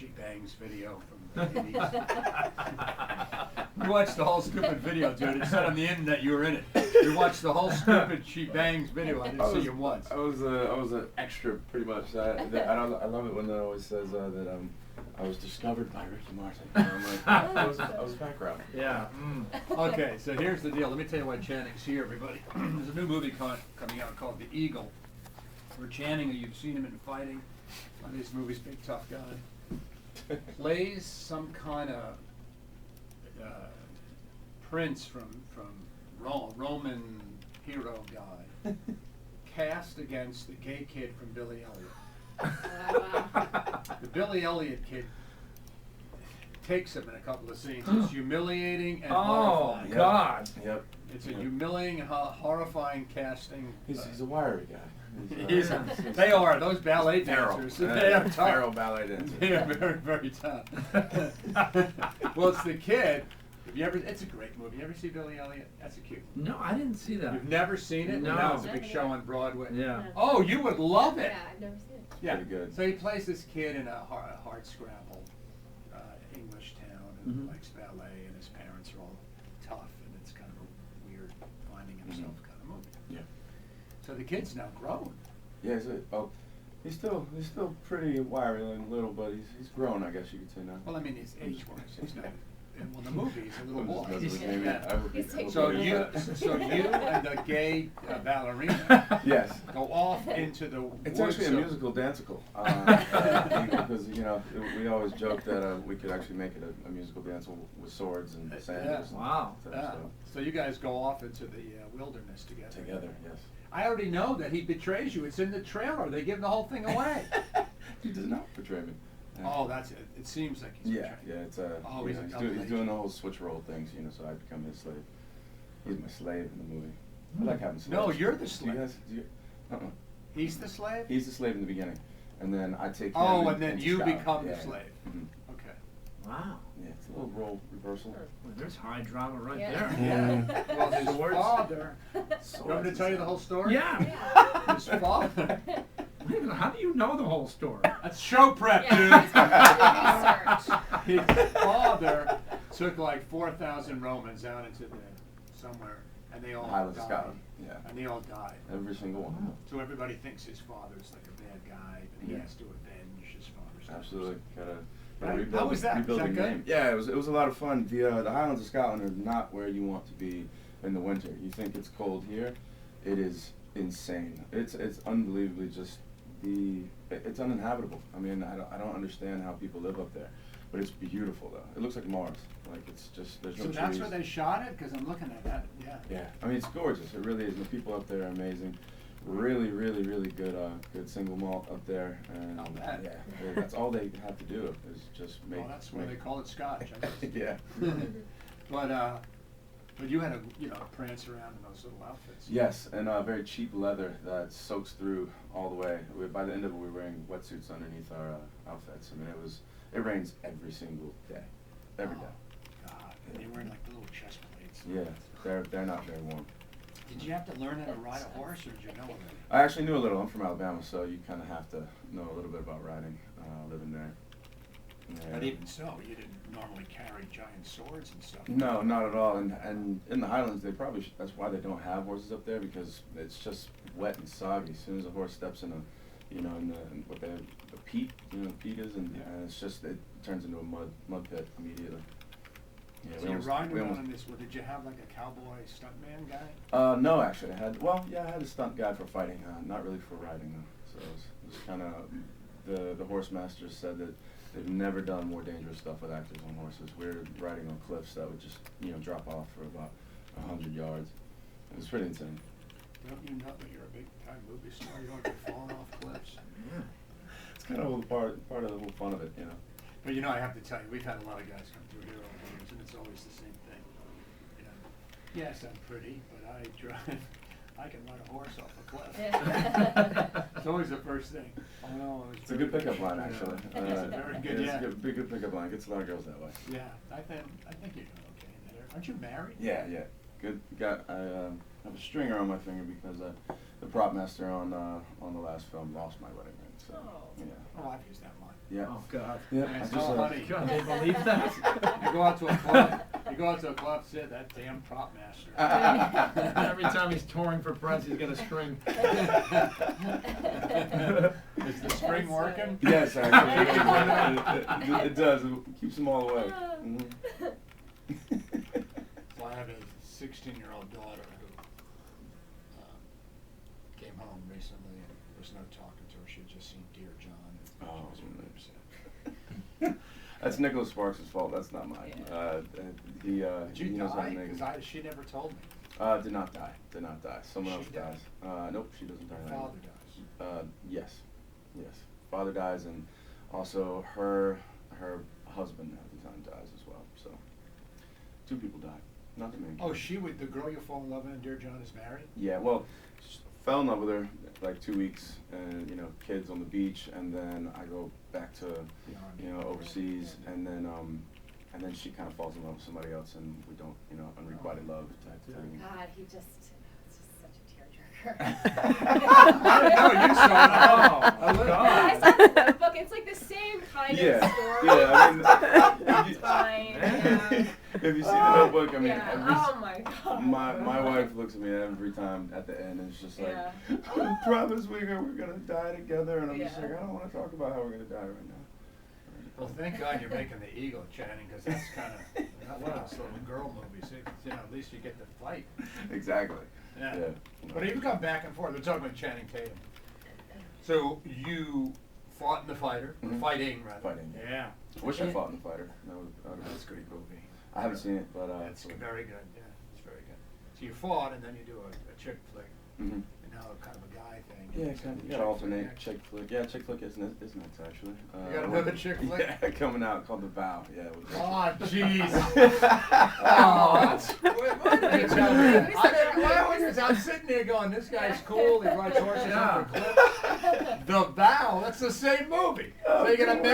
She Bangs video from the 80s. We watched the whole stupid video, dude. It said on the internet you were in it. We watched the whole stupid She Bangs video. I didn't see you once. I was an extra, pretty much. I love it when it always says that I was discovered by Ricky Martin. I'm like, I was background. Yeah. Okay, so here's the deal. Let me tell you why Channing's here, everybody. There's a new movie coming out called The Eagle, where Channing, you've seen him in fighting on these movies, big tough guy, plays some kind of prince from Roman hero guy, cast against the gay kid from Billy Elliot. The Billy Elliot kid takes him in a couple of scenes. It's humiliating and horrifying. Oh, God. Yep. It's a humiliating, horrifying casting. He's a wiry guy. They are, those ballet dancers. They are tough. Feral ballet dancers. They are very, very tough. Well, it's the kid. It's a great movie. You ever see Billy Elliot? That's a cute movie. No, I didn't see that. You've never seen it? No. Now it's a big show on Broadway. Yeah. Oh, you would love it. Yeah, I've never seen it. Yeah. Pretty good. So he plays this kid in a hard scrabble English town and likes ballet, and his parents are all tough, and it's kind of a weird finding himself kind of movie. Yeah. So the kid's now grown. Yeah, he's still pretty wiry and little, but he's grown, I guess you could say now. Well, I mean, he's age-wise. He's not. Well, the movie, he's a little boy. So you and the gay ballerina yes. go off into the It's woods. actually a musical dancical. Because, we always joke that we could actually make it a musical dance with swords and sandals. Yeah. Wow. So you guys go off into the wilderness together. Together, yes. I already know that he betrays you. It's in the trailer. They give the whole thing away. He does not betray me. Oh, that's it. It seems like he's betraying. Yeah, it's he's he's doing the whole switch role things, so I become his slave. He's my slave in the movie. I like having slaves. No, you're the slave. He's the slave? He's the slave in the beginning, and then I take him. Oh, and then into you Scout. become the slave. Mm-hmm. Okay. Wow. Yeah, it's a little role reversal. Well, there's high drama right Yeah. there. Yeah. Well, his Swords. father. You want me to tell you the whole story? Yeah. His father. Wait a minute, how do you know the whole story? That's show prep, Yeah, dude. His father took like 4,000 Romans out into somewhere, and they all Highlands of died. Scotland. Yeah. And they all died. Every single one. So everybody thinks his father's like a bad guy, but he Yeah. has to avenge his father's. Absolutely. Gotta Right. rebuild. How was that? Rebuild Was that the good? name. Yeah, it was a lot of fun. The Highlands of Scotland are not where you want to be in the winter. You think it's cold here, it is insane. It's unbelievably just it's uninhabitable. I mean, I don't understand how people live up there, but it's beautiful though. It looks like Mars. Like it's just there's no So trees. that's where they shot it? Because I'm looking at that. Yeah. Yeah, I mean it's gorgeous. It really is. The people up there are amazing. Really, really, really good single malt up there. And I'll bet. yeah, that's all they have to do is just make. Well, that's why they call it Scotch. I guess. Yeah. But you had to prance around in those little outfits. Yes, and very cheap leather that soaks through all the way. By the end of it, we were wearing wetsuits underneath our outfits. I mean, it rains every single day, every day. God, and you're wearing like the little chest plates. Yeah, they're not very warm. Did you have to learn how to ride a horse, or did you know already? I actually knew a little. I'm from Alabama, so you kind of have to know a little bit about riding, living there. Yeah. But even so, you didn't normally carry giant swords and stuff. No, not at all. And in the Highlands, they probably that's why they don't have horses up there, because it's just wet and soggy. As soon as a horse steps in what the peat, peat is, and it's just it turns into a mud pit immediately. Yeah, So you're riding around in this. Well, did you have like a cowboy stuntman guy? No, actually, I had a stunt guy for fighting, not really for riding though. So it was kind of the horse masters said that they've never done more dangerous stuff with actors on horses. We were riding on cliffs that would just drop off for about 100 yards. It was pretty insane. Don't you know that you're a big time movie star? You don't have to fall off cliffs. Yeah. It's kind of part of the whole fun of it, But I have to tell you, we've had a lot of guys come through here over the years, and it's always the same thing. Yes, I'm pretty, but I can ride a horse off a cliff. Yeah. It's always the first thing. Oh no, It's a good pickup line, actually. It's a very good, It's a good pickup line. Gets a lot of girls that way. Yeah, I think you're doing okay in that area. Aren't you married? Yeah. Good. I have a stringer on my finger because the prop master on the last film lost my wedding ring. So Oh. yeah. Oh, I've used that line. Yeah. Oh, God. Yeah. Man, I it's just, so funny. God, they believe that? You go out to a club, say that damn prop master. Every time he's touring for press, he's got a string. Is the string working? Yes, actually. It does. It keeps them all away. Mhm. So I have a 16-year-old daughter who came home recently and there was no talking to her. She had just seen Dear John and Oh, she was really upset. That's Nicholas Sparks' fault. That's not mine. Yeah. He Did you knows how to die? make- Because she never told me. Did not die. Did not die. Someone She else died? dies. Nope, she doesn't die. Her father dies. Yes, yes. Father dies, and also her husband at the time dies as well. So 2 people died. Not the main. Oh, character. the girl you fall in love with in Dear John is married? Yeah. Well, fell in love with her like 2 weeks, and kids on the beach, and then I go back to overseas, and then she kind of falls in love with somebody else, and we don't unrequited love type thing. God, it's just such a tearjerker. No, you saw it. Oh, I God. I saw the book. It's like the same kind of story. Yeah. I mean, That's fine. Yeah. if you see the Notebook, I mean, Yeah. Oh my God. my wife looks at me every time at the end, and it's just like, Yeah. promise we're gonna die together, and I'm just Yeah. like, I don't want to talk about how we're gonna die right now. Well, thank God you're making the Eagle, Channing, because that's kind of not one of those little girl movies. At least you get to fight. Exactly. Yeah. Yeah. But even come back and forth. We're talking about Channing Tatum. So you fought in The Fighter, or Mhm. Fighting rather. Fighting. Yeah. I wish I fought in The Fighter. That would That's a be great movie. I haven't seen it, but It's very good. Yeah, it's very good. So you fought, and then you do a chick flick, Mhm. and now kind of a guy thing. Yeah, kind of. You gotta alternate chick flick. Yeah, chick flick is nice actually. You got another chick flick? Yeah, coming out called The Vow. Yeah. Oh, jeez. Oh, that's. Why did you tell me that? I'm sitting there going, this guy's cool. He rides horses Yeah. over cliffs. The Vow. That's the same movie. So you're gonna make